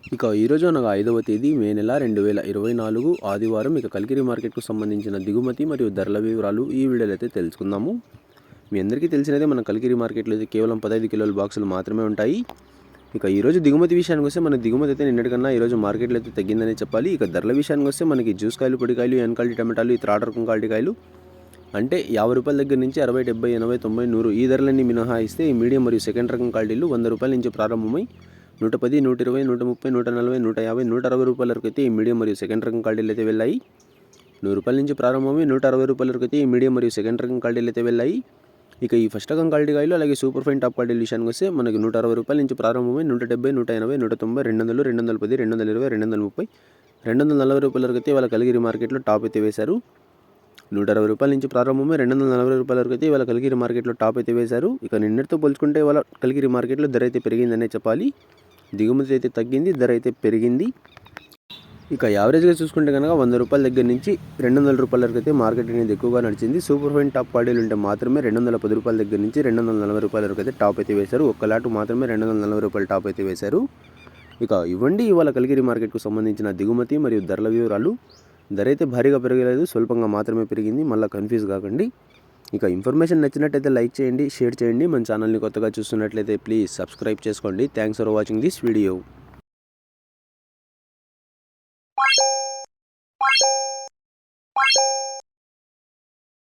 ఇక ఈరోజు అనగా 5వ తేదీ మే నెల 2024 ఆదివారం. ఇక కలికిరి మార్కెట్కు సంబంధించిన దిగుమతి మరియు ధరల వివరాలు ఈ వీడియోలో అయితే తెలుసుకుందాము. మీ అందరికీ తెలిసినదే మన కలికిరి మార్కెట్లో అయితే కేవలం 15 కిలోల బాక్సులు మాత్రమే ఉంటాయి. ఇక ఈరోజు దిగుమతి విషయానికి వస్తే మన దిగుమతి అయితే నిన్నటికన్నా ఈరోజు మార్కెట్లో అయితే తగ్గిందని చెప్పాలి. ఇక ధరల విషయానికి వస్తే మనకి జ్యూస్ కాయలు, పొడికాయలు, ఎన్ క్వాలిటీ టమాటాలు, ఈ థర్డ్ రకం క్వాలిటీ కాయలు అంటే 50 రూపాయల దగ్గర నుంచి 60, 70, 80, 90, 100 ఈ ధరలన్నీ మినహాయిస్తే ఈ మీడియం మరియు సెకండ్ రకం క్వాలిటీలు 100 రూపాయల నుంచి ప్రారంభమై 110, 120, 130, 140, 150, 160 రూపాయల వరకు అయితే ఈ మీడియం మరియు సెకండ్ రకం క్వాలిటీలు అయితే వెళ్ళాయి. 100 రూపాయల నుంచి ప్రారంభమై 160 రూపాయల వరకు అయితే ఈ మీడియం మరియు సెకండ్ రకం క్వాలిటీలు అయితే వెళ్ళాయి. ఇక ఈ ఫస్ట్ రకం క్వాలిటీ కాయలు అలాగే సూపర్ ఫైన్ టాప్ క్వాలిటీ విషయానికి వస్తే మనకి 160 రూపాయల నుంచి ప్రారంభమై 170, 180, 190, 200, 210, 220, 230, 240 రూపాయల వరకు అయితే వాళ్ళ కలిగిరి మార్కెట్లో టాప్ అయితే వేశారు. 160 రూపాయల నుంచి ప్రారంభమై 240 రూపాయల వరకు అయితే ఇవాళ కలికిరి మార్కెట్లో టాప్ అయితే వేశారు. ఇక నిన్నటితో పోల్చుకుంటే ఇవాళ కలికిరి మార్కెట్లో ధర అయితే పెరిగిందనే చెప్పాలి. దిగుమతి అయితే తగ్గింది, ధర అయితే పెరిగింది. ఇక యావరేజ్గా చూసుకుంటే కనుక 100 రూపాయల దగ్గర నుంచి 200 రూపాయల వరకు అయితే మార్కెట్ అనేది ఎక్కువగా నడిచింది. సూపర్ ఫైన్ టాప్ క్వాలిటీలు ఉంటే మాత్రమే 210 రూపాయల దగ్గర నుంచి 240 రూపాయల వరకు అయితే టాప్ అయితే వేశారు. ఒక్క లాట్ మాత్రమే 240 రూపాయల టాప్ అయితే వేశారు. ఇక ఇవ్వండి ఇవాళ కలికిరి మార్కెట్కు సంబంధించిన దిగుమతి మరియు ధరల వివరాలు. ధర అయితే భారీగా పెరగలేదు, స్వల్పంగా మాత్రమే పెరిగింది. మళ్ళీ కన్ఫ్యూజ్ కాకండి. ఇక ఇన్ఫర్మేషన్ నచ్చినట్టయితే లైక్ చేయండి, షేర్ చేయండి. మన ఛానల్ని కొత్తగా చూస్తున్నట్లయితే ప్లీజ్ సబ్స్క్రైబ్ చేసుకోండి. Thanks for watching this video.